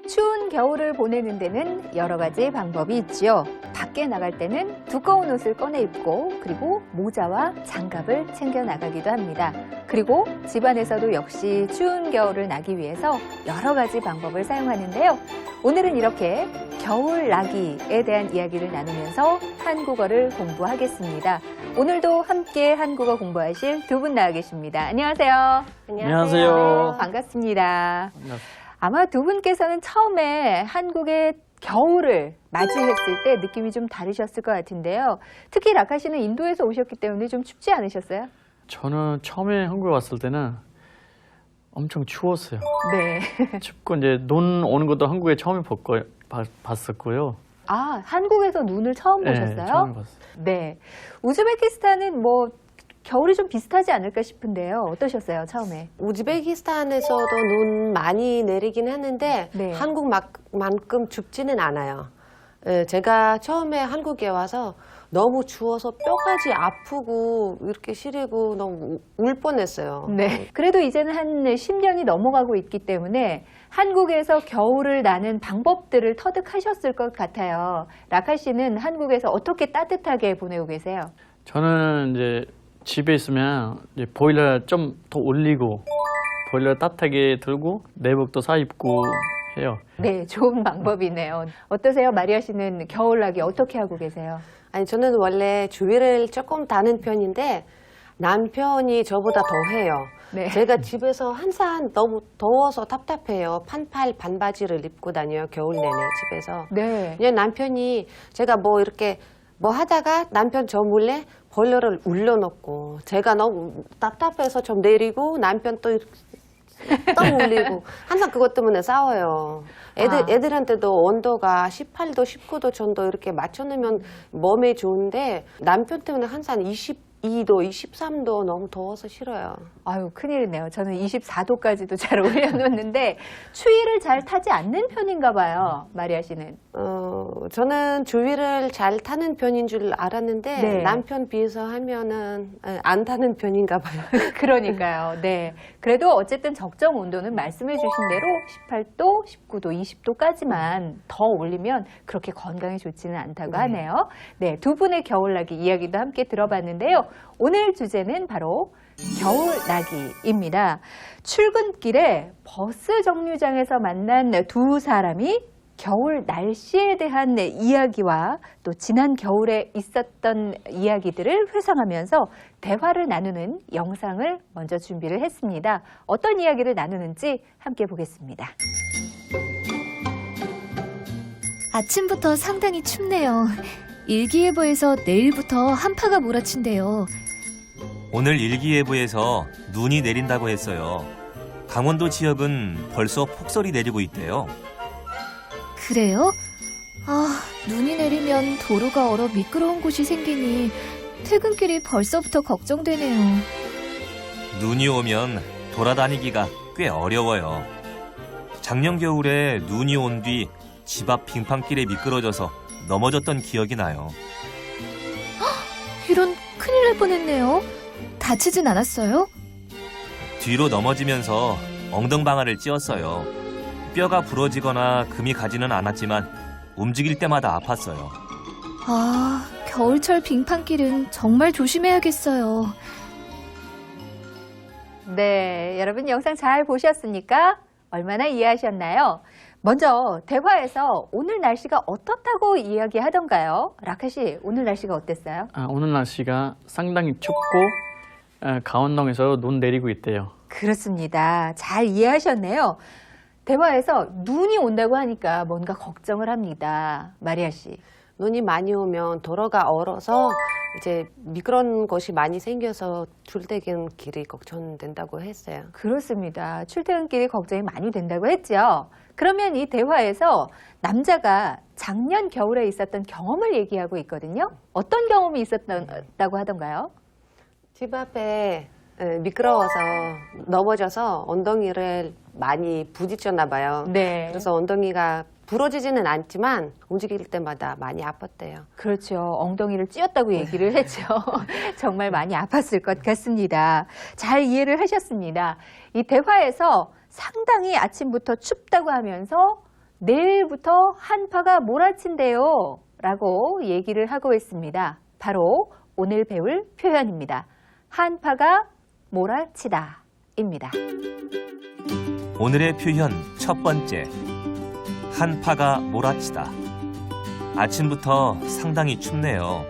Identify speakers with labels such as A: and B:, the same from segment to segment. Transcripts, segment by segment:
A: 추운 겨울을 보내는 데는 여러 가지 방법이 있지요. 밖에 나갈 때는 두꺼운 옷을 꺼내 입고 그리고 모자와 장갑을 챙겨 나가기도 합니다. 그리고 집안에서도 역시 추운 겨울을 나기 위해서 여러 가지 방법을 사용하는데요. 오늘은 이렇게 겨울 나기에 대한 이야기를 나누면서 한국어를 공부하겠습니다. 오늘도 함께 한국어 공부하실 두 분 나와 계십니다. 안녕하세요.
B: 안녕하세요.
A: 반갑습니다. 아마 두 분께서는 처음에 한국의 겨울을 맞이했을 때 느낌이 좀 다르셨을 것 같은데요. 특히 라카 씨는 인도에서 오셨기 때문에 좀 춥지 않으셨어요?
B: 저는 처음에 한국에 왔을 때는 엄청 추웠어요.
A: 네.
B: 춥고 이제 눈 오는 것도 한국에 처음에 봤었고요.
A: 아, 한국에서 눈을 처음 보셨어요?
B: 네, 처음 봤어요.
A: 네. 우즈베키스탄은 뭐 겨울이 좀 비슷하지 않을까 싶은데요. 어떠셨어요, 처음에?
C: 우즈베키스탄에서도 눈 많이 내리긴 하는데
A: 네.
C: 한국만큼 춥지는 않아요. 제가 처음에 한국에 와서 너무 추워서 뼈까지 아프고 이렇게 시리고 너무 울 뻔했어요.
A: 네. 그래도 이제는 한 10년이 넘어가고 있기 때문에 한국에서 겨울을 나는 방법들을 터득하셨을 것 같아요. 라카 씨는 한국에서 어떻게 따뜻하게 보내고 계세요?
B: 저는 이제 집에 있으면 이제 보일러 좀 더 올리고 보일러 따뜻하게 들고 내복도 사입고 해요.
A: 네, 좋은 방법이네요. 어떠세요? 마리아 씨는 겨울나기 어떻게 하고 계세요?
C: 아니 저는 원래 주위를 조금 다는 편인데 남편이 저보다 더 해요.
A: 네.
C: 제가 집에서 항상 너무 더워서 답답해요. 반팔 반바지를 입고 다녀요. 겨울 내내 집에서.
A: 네.
C: 그냥 남편이 제가 뭐 이렇게 뭐 하다가 남편 저 몰래 보일러를 울려놓고 제가 너무 답답해서 좀 내리고 남편 또 올리고 항상 그것 때문에 싸워요. 애들한테도 온도가 18도, 19도 정도 이렇게 맞춰놓으면 몸에 좋은데 남편 때문에 항상 22도, 23도 너무 더워서 싫어요.
A: 아유, 큰일이네요. 저는 24도까지도 잘 올려놓는데 추위를 잘 타지 않는 편인가 봐요, 마리아 씨는.
C: 저는 주위를 잘 타는 편인 줄 알았는데
A: 네.
C: 남편 비해서 하면은 안 타는 편인가 봐요.
A: 그러니까요. 네. 그래도 어쨌든 적정 온도는 말씀해 주신 대로 18도, 19도, 20도까지만 더 올리면 그렇게 건강에 좋지는 않다고 하네요. 네. 두 분의 겨울나기 이야기도 함께 들어봤는데요. 오늘 주제는 바로 겨울나기입니다. 출근길에 버스 정류장에서 만난 두 사람이 겨울 날씨에 대한 이야기와 또 지난 겨울에 있었던 이야기들을 회상하면서 대화를 나누는 영상을 먼저 준비를 했습니다. 어떤 이야기를 나누는지 함께 보겠습니다.
D: 아침부터 상당히 춥네요. 일기예보에서 내일부터 한파가 몰아친대요.
E: 오늘 일기예보에서 눈이 내린다고 했어요. 강원도 지역은 벌써 폭설이 내리고 있대요.
D: 그래요? 아, 눈이 내리면 도로가 얼어 미끄러운 곳이 생기니 퇴근길이 벌써부터 걱정되네요.
E: 눈이 오면 돌아다니기가 꽤 어려워요. 작년 겨울에 눈이 온 뒤 집 앞 빙판길에 미끄러져서 넘어졌던 기억이 나요.
D: 이런 큰일 날 뻔했네요. 다치진 않았어요?
E: 뒤로 넘어지면서 엉덩방아를 찧었어요. 뼈가 부러지거나 금이 가지는 않았지만 움직일 때마다 아팠어요.
D: 아, 겨울철 빙판길은 정말 조심해야겠어요.
A: 네, 여러분 영상 잘 보셨습니까? 얼마나 이해하셨나요? 먼저 대화에서 오늘 날씨가 어떻다고 이야기하던가요? 라카 씨, 오늘 날씨가 어땠어요?
B: 오늘 날씨가 상당히 춥고 강원도에서 눈 내리고 있대요.
A: 그렇습니다. 잘 이해하셨네요. 대화에서 눈이 온다고 하니까 뭔가 걱정을 합니다. 마리아 씨.
C: 눈이 많이 오면 도로가 얼어서 이제 미끄러운 곳이 많이 생겨서 출퇴근 길이 걱정된다고 했어요.
A: 그렇습니다. 출퇴근길이 걱정이 많이 된다고 했죠. 그러면 이 대화에서 남자가 작년 겨울에 있었던 경험을 얘기하고 있거든요. 어떤 경험이 있었다고 하던가요?
C: 집 앞에 미끄러워서 넘어져서 엉덩이를 많이 부딪혔나 봐요.
A: 네.
C: 그래서 엉덩이가 부러지지는 않지만 움직일 때마다 많이 아팠대요.
A: 그렇죠. 엉덩이를 찧었다고 얘기를 했죠. 정말 많이 아팠을 것 같습니다. 잘 이해를 하셨습니다. 이 대화에서 상당히 아침부터 춥다고 하면서 내일부터 한파가 몰아친대요 라고 얘기를 하고 있습니다. 바로 오늘 배울 표현입니다. 한파가 몰아치다 입니다.
E: 오늘의 표현 첫 번째. 한파가 몰아치다. 아침부터 상당히 춥네요.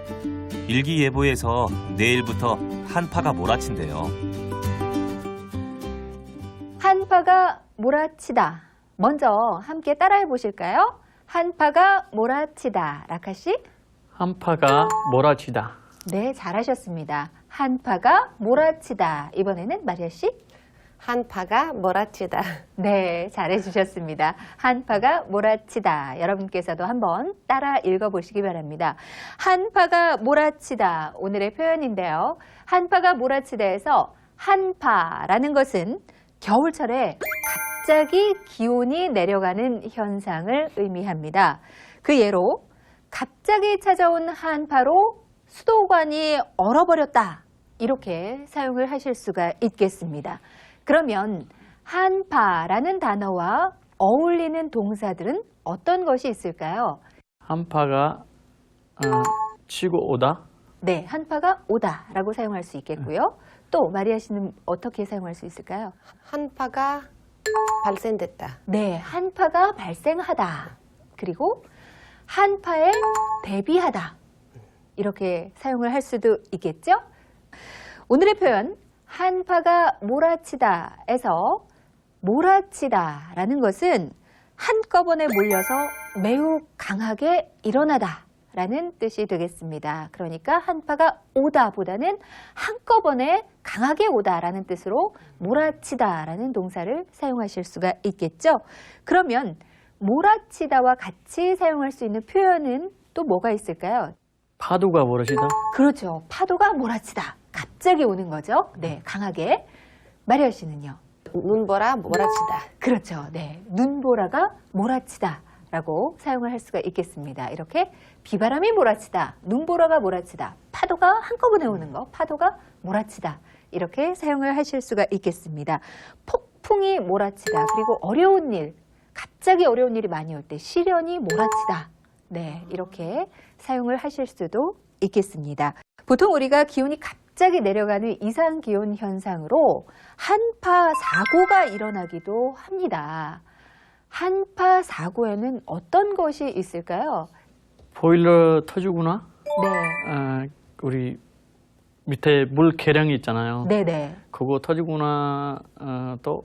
E: 일기예보에서 내일부터 한파가 몰아친대요.
A: 한파가 몰아치다. 먼저 함께 따라해 보실까요? 한파가 몰아치다. 라카 씨?
B: 한파가 몰아치다.
A: 네, 잘하셨습니다. 한파가 몰아치다. 이번에는 마리아 씨?
C: 한파가 몰아치다.
A: 네, 잘해주셨습니다. 한파가 몰아치다. 여러분께서도 한번 따라 읽어보시기 바랍니다. 한파가 몰아치다. 오늘의 표현인데요. 한파가 몰아치다에서 한파라는 것은 겨울철에 갑자기 기온이 내려가는 현상을 의미합니다. 그 예로 갑자기 찾아온 한파로 수도관이 얼어버렸다. 이렇게 사용을 하실 수가 있겠습니다. 그러면 한파라는 단어와 어울리는 동사들은 어떤 것이 있을까요?
B: 한파가 치고 오다.
A: 네, 한파가 오다라고 사용할 수 있겠고요. 또 마리아 씨는 어떻게 사용할 수 있을까요?
C: 한파가 발생됐다.
A: 네, 한파가 발생하다. 그리고 한파에 대비하다. 이렇게 사용을 할 수도 있겠죠? 오늘의 표현 한파가 몰아치다에서 몰아치다라는 것은 한꺼번에 몰려서 매우 강하게 일어나다 라는 뜻이 되겠습니다. 그러니까 한파가 오다보다는 한꺼번에 강하게 오다라는 뜻으로 몰아치다라는 동사를 사용하실 수가 있겠죠. 그러면 몰아치다와 같이 사용할 수 있는 표현은 또 뭐가 있을까요?
B: 파도가 몰아치다.
A: 그렇죠. 파도가 몰아치다. 갑자기 오는 거죠. 네, 강하게. 마리아 씨는요?
C: 눈보라 몰아치다.
A: 그렇죠. 네, 눈보라가 몰아치다 라고 사용을 할 수가 있겠습니다. 이렇게 비바람이 몰아치다, 눈보라가 몰아치다, 파도가 한꺼번에 오는 거, 파도가 몰아치다 이렇게 사용을 하실 수가 있겠습니다. 폭풍이 몰아치다, 그리고 어려운 일, 갑자기 어려운 일이 많이 올 때 시련이 몰아치다. 네, 이렇게 사용을 하실 수도 있겠습니다. 보통 우리가 기온이 갑자기 내려가는 이상기온 현상으로 한파 사고가 일어나기도 합니다. 한파 사고에는 어떤 것이 있을까요?
B: 보일러 터지구나.
A: 네,
B: 우리 밑에 물 계량이 있잖아요.
A: 네네.
B: 그거 터지구나. 또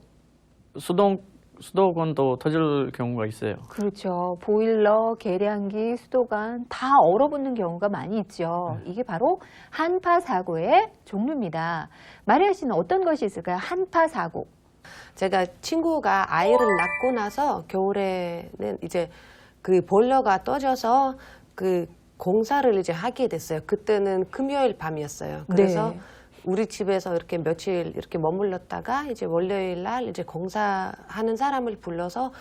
B: 수도관도 터질 경우가 있어요.
A: 그렇죠. 보일러, 계량기, 수도관 다 얼어붙는 경우가 많이 있죠. 이게 바로 한파 사고의 종류입니다. 마리아 씨는 어떤 것이 있을까요? 한파 사고.
C: 제가 친구가 아이를 낳고 나서 겨울에는 이제 그 보일러가 떠져서 그 공사를 이제 하게 됐어요. 그때는 금요일 밤이었어요. 그래서
A: 네.
C: 우리 집에서 이렇게 며칠 이렇게 머물렀다가 이제 월요일 날 이제 공사하는 사람을 불러서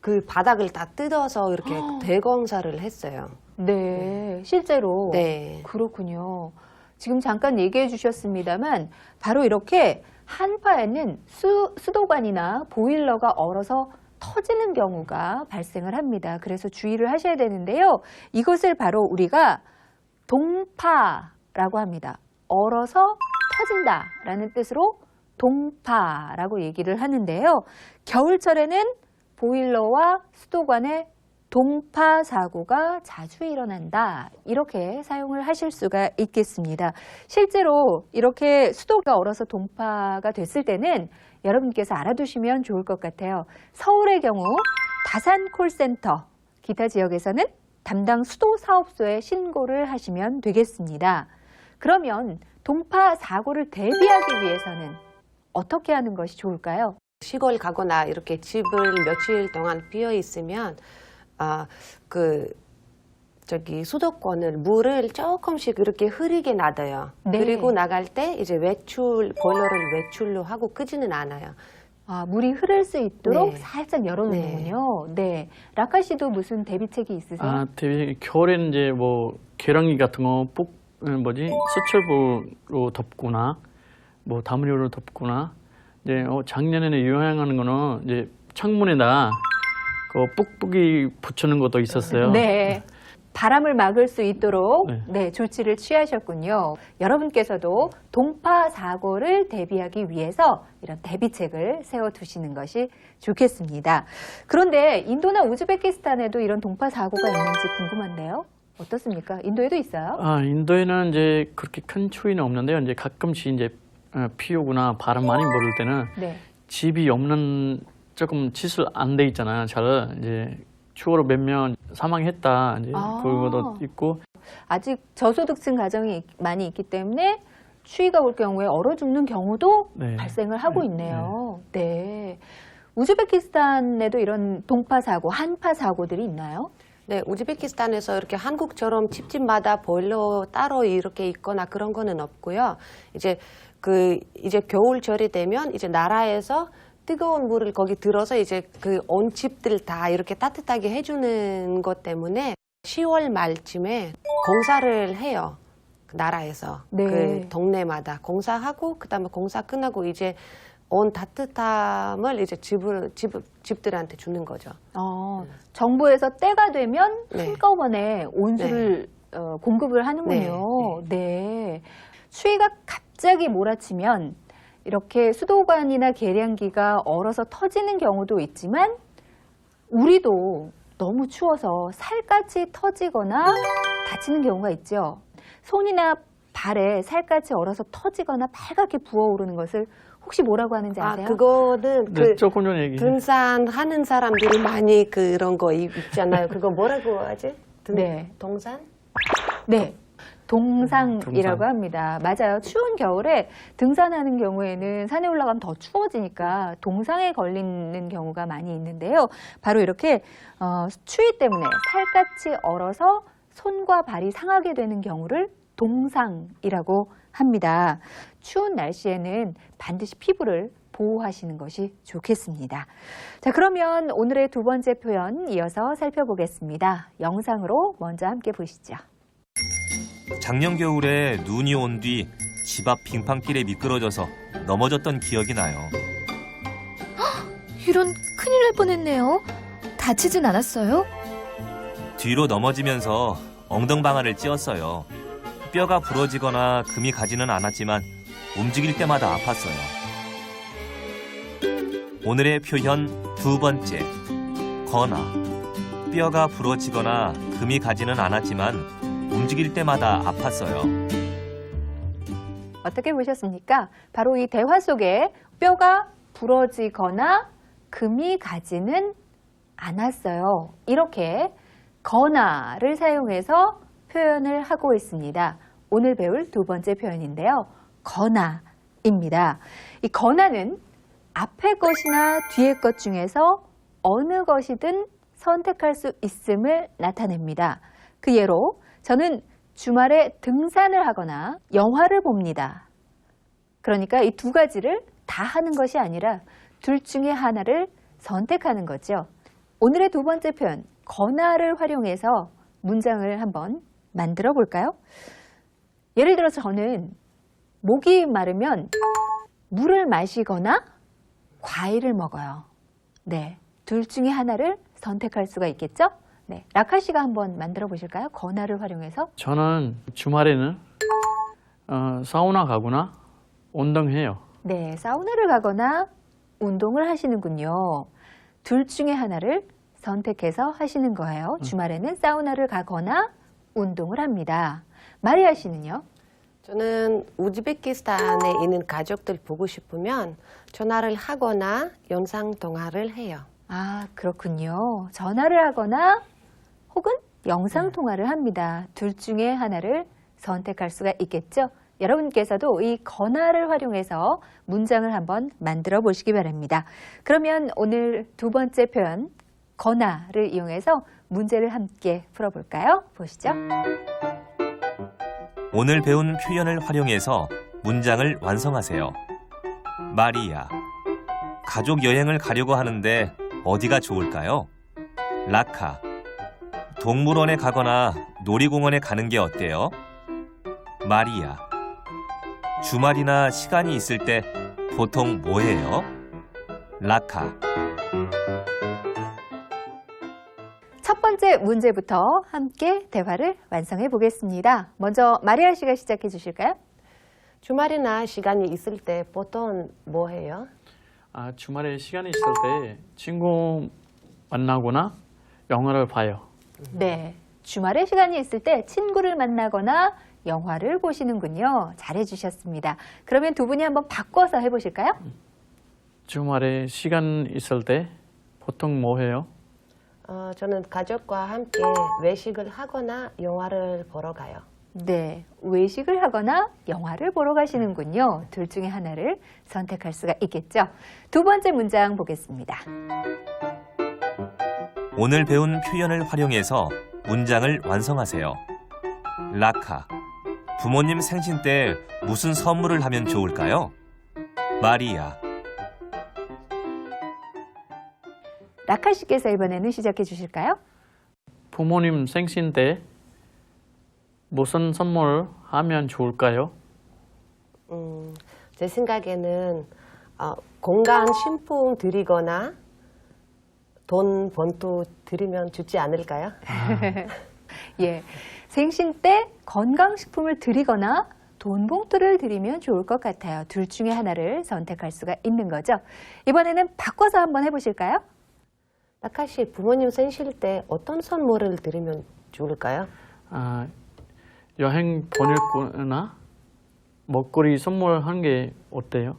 C: 그 바닥을 다 뜯어서 이렇게 대공사를 했어요.
A: 네, 실제로.
C: 네.
A: 그렇군요. 지금 잠깐 얘기해 주셨습니다만 바로 이렇게 한파에는 수도관이나 보일러가 얼어서 터지는 경우가 발생을 합니다. 그래서 주의를 하셔야 되는데요. 이것을 바로 우리가 동파라고 합니다. 얼어서 터진다라는 뜻으로 동파라고 얘기를 하는데요. 겨울철에는 보일러와 수도관에 동파 사고가 자주 일어난다. 이렇게 사용을 하실 수가 있겠습니다. 실제로 이렇게 수도가 얼어서 동파가 됐을 때는 여러분께서 알아두시면 좋을 것 같아요. 서울의 경우 다산 콜센터, 기타 지역에서는 담당 수도 사업소에 신고를 하시면 되겠습니다. 그러면 동파 사고를 대비하기 위해서는 어떻게 하는 것이 좋을까요?
C: 시골 가거나 이렇게 집을 며칠 동안 비어 있으면 수도권을 물을 조금씩 이렇게 흐리게 놔둬요.
A: 네.
C: 그리고 나갈 때 이제 보일러를 외출로 하고 끄지는 않아요.
A: 아, 물이 흐를 수 있도록
C: 네.
A: 살짝 열어놓는군요. 네. 라카 씨도 무슨 대비책이 있으세요?
B: 겨울에는 이제 뭐 계량기 같은 거 수철부로 덮거나 뭐 담요로 덮거나 이제 작년에는 유행하는 거는 이제 창문에다 그 뿍뿍이 붙이는 것도 있었어요.
A: 네. 바람을 막을 수 있도록
B: 네.
A: 네, 조치를 취하셨군요. 여러분께서도 동파 사고를 대비하기 위해서 이런 대비책을 세워두시는 것이 좋겠습니다. 그런데 인도나 우즈베키스탄에도 이런 동파 사고가 있는지 궁금한데요. 어떻습니까? 인도에도 있어요?
B: 인도에는 이제 그렇게 큰 추위는 없는데요. 이제 가끔씩 이제 비 오거나 바람 많이 불을 때는
A: 네.
B: 집이 없는 조금 시설 안 돼 있잖아요. 잘 이제 추워로 몇 명 사망했다 이제 그것도 있고
A: 아직 저소득층 가정이 많이 있기 때문에 추위가 올 경우에 얼어 죽는 경우도
B: 네.
A: 발생을 하고 있네요. 네. 우즈베키스탄에도 이런 동파 사고, 한파 사고들이 있나요?
C: 네, 우즈베키스탄에서 이렇게 한국처럼 집집마다 보일러 따로 이렇게 있거나 그런 거는 없고요. 이제 겨울철이 되면 이제 나라에서 뜨거운 물을 거기 들어서 이제 그 온 집들 다 이렇게 따뜻하게 해주는 것 때문에 10월 말쯤에 공사를 해요. 그 나라에서.
A: 네.
C: 그 동네마다 공사하고 그다음에 공사 끝나고 이제 온 따뜻함을 이제 집들한테 주는 거죠.
A: 정부에서 때가 되면
C: 네.
A: 한꺼번에 온수를 공급을 하는군요. 네. 추위가 갑자기 몰아치면 이렇게 수도관이나 계량기가 얼어서 터지는 경우도 있지만 우리도 너무 추워서 살갗이 터지거나 다치는 경우가 있죠. 손이나 발에 살갗이 얼어서 터지거나 빨갛게 부어오르는 것을 혹시 뭐라고 하는지 아세요?
C: 그거는
B: 네, 조금 전에 얘기.
C: 등산하는 사람들이 많이 그런 거 있잖아요. 그거 뭐라고 하지?
A: 네.
C: 동산?
A: 네. 동상이라고
B: 동상.
A: 합니다. 맞아요. 추운 겨울에 등산하는 경우에는 산에 올라가면 더 추워지니까 동상에 걸리는 경우가 많이 있는데요. 바로 이렇게 추위 때문에 살갗이 얼어서 손과 발이 상하게 되는 경우를 동상이라고 합니다. 추운 날씨에는 반드시 피부를 보호하시는 것이 좋겠습니다. 자, 그러면 오늘의 두 번째 표현 이어서 살펴보겠습니다. 영상으로 먼저 함께 보시죠.
E: 작년 겨울에 눈이 온 뒤 집 앞 빙판길에 미끄러져서 넘어졌던 기억이 나요.
D: 이런 큰일 날 뻔했네요. 다치진 않았어요?
E: 뒤로 넘어지면서 엉덩방아를 찧었어요. 뼈가 부러지거나 금이 가지는 않았지만 움직일 때마다 아팠어요. 오늘의 표현 두 번째, 거나. 뼈가 부러지거나 금이 가지는 않았지만 움직일 때마다 아팠어요.
A: 어떻게 보셨습니까? 바로 이 대화 속에 뼈가 부러지거나 금이 가지는 않았어요. 이렇게 거나를 사용해서 표현을 하고 있습니다. 오늘 배울 두 번째 표현인데요. 거나입니다. 이 거나는 앞의 것이나 뒤의 것 중에서 어느 것이든 선택할 수 있음을 나타냅니다. 그 예로 저는 주말에 등산을 하거나 영화를 봅니다. 그러니까 이 두 가지를 다 하는 것이 아니라 둘 중에 하나를 선택하는 거죠. 오늘의 두 번째 표현, 거나를 활용해서 문장을 한번 만들어 볼까요? 예를 들어서 저는 목이 마르면 물을 마시거나 과일을 먹어요. 네, 둘 중에 하나를 선택할 수가 있겠죠? 네, 라카 씨가 한번 만들어 보실까요? 거나를 활용해서.
B: 저는 주말에는 사우나 가거나 운동해요.
A: 네, 사우나를 가거나 운동을 하시는군요. 둘 중에 하나를 선택해서 하시는 거예요. 주말에는 사우나를 가거나 운동을 합니다. 마리아 씨는요?
C: 저는 우즈베키스탄에 있는 가족들 보고 싶으면 전화를 하거나 영상 통화를 해요.
A: 아, 그렇군요. 전화를 하거나 혹은 영상 통화를 합니다. 둘 중에 하나를 선택할 수가 있겠죠? 여러분께서도 이 거나를 활용해서 문장을 한번 만들어 보시기 바랍니다. 그러면 오늘 두 번째 표현 거나를 이용해서 문제를 함께 풀어볼까요? 보시죠.
E: 오늘 배운 표현을 활용해서 문장을 완성하세요. 마리아, 가족 여행을 가려고 하는데 어디가 좋을까요? 라카, 동물원에 가거나 놀이공원에 가는 게 어때요? 마리아, 주말이나 시간이 있을 때 보통 뭐 해요? 라카.
A: 첫 번째 문제부터 함께 대화를 완성해 보겠습니다. 먼저 마리아 씨가 시작해 주실까요?
C: 주말이나 시간이 있을 때 보통 뭐 해요?
B: 주말에 시간이 있을 때 친구 만나거나 영화를 봐요.
A: 네. 주말에 시간이 있을 때 친구를 만나거나 영화를 보시는군요. 잘해 주셨습니다. 그러면 두 분이 한번 바꿔서 해보실까요?
B: 주말에 시간 있을 때 보통 뭐 해요?
C: 저는 가족과 함께 외식을 하거나 영화를 보러 가요.
A: 네. 외식을 하거나 영화를 보러 가시는군요. 둘 중에 하나를 선택할 수가 있겠죠. 두 번째 문장 보겠습니다.
E: 오늘 배운 표현을 활용해서 문장을 완성하세요. 라카, 부모님 생신 때 무슨 선물을 하면 좋을까요? 마리아,
A: 라카 씨께서 이번에는 시작해 주실까요?
B: 부모님 생신 때 무슨 선물 하면 좋을까요?
C: 제 생각에는 건강식품 드리거나 돈 번투 드리면 좋지 않을까요?
A: 예. 생신 때 건강식품을 드리거나 돈 봉투를 드리면 좋을 것 같아요. 둘 중에 하나를 선택할 수가 있는 거죠. 이번에는 바꿔서 한번 해보실까요?
C: 라카 씨, 부모님 생실 때 어떤 선물을 드리면 좋을까요?
B: 여행 보낼 거나 먹거리 선물한 게 어때요?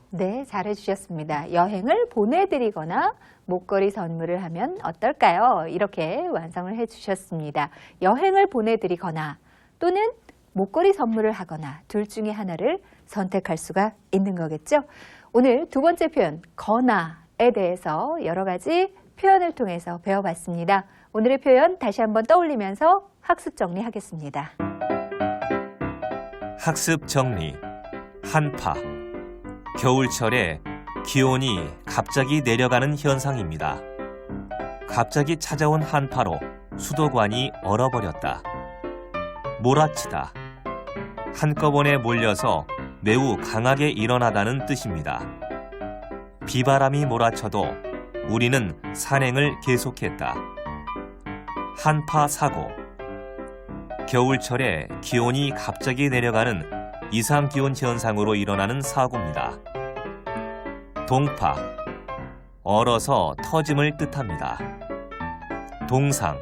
A: 네, 잘해주셨습니다. 여행을 보내드리거나 목걸이 선물을 하면 어떨까요? 이렇게 완성을 해주셨습니다. 여행을 보내드리거나 또는 목걸이 선물을 하거나 둘 중에 하나를 선택할 수가 있는 거겠죠? 오늘 두 번째 표현, 거나에 대해서 여러 가지 표현을 통해서 배워봤습니다. 오늘의 표현 다시 한번 떠올리면서 학습 정리하겠습니다.
E: 학습 정리, 한파. 겨울철에 기온이 갑자기 내려가는 현상입니다. 갑자기 찾아온 한파로 수도관이 얼어버렸다. 몰아치다. 한꺼번에 몰려서 매우 강하게 일어나다는 뜻입니다. 비바람이 몰아쳐도 우리는 산행을 계속했다. 한파 사고. 겨울철에 기온이 갑자기 내려가는 이상기온 현상으로 일어나는 사고입니다. 동파, 얼어서 터짐을 뜻합니다. 동상,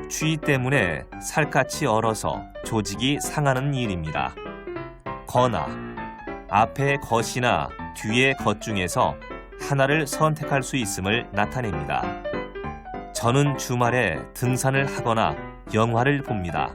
E: 추위 때문에 살갗이 얼어서 조직이 상하는 일입니다. 거나, 앞에 것이나 뒤에 것 중에서 하나를 선택할 수 있음을 나타냅니다. 저는 주말에 등산을 하거나 영화를 봅니다.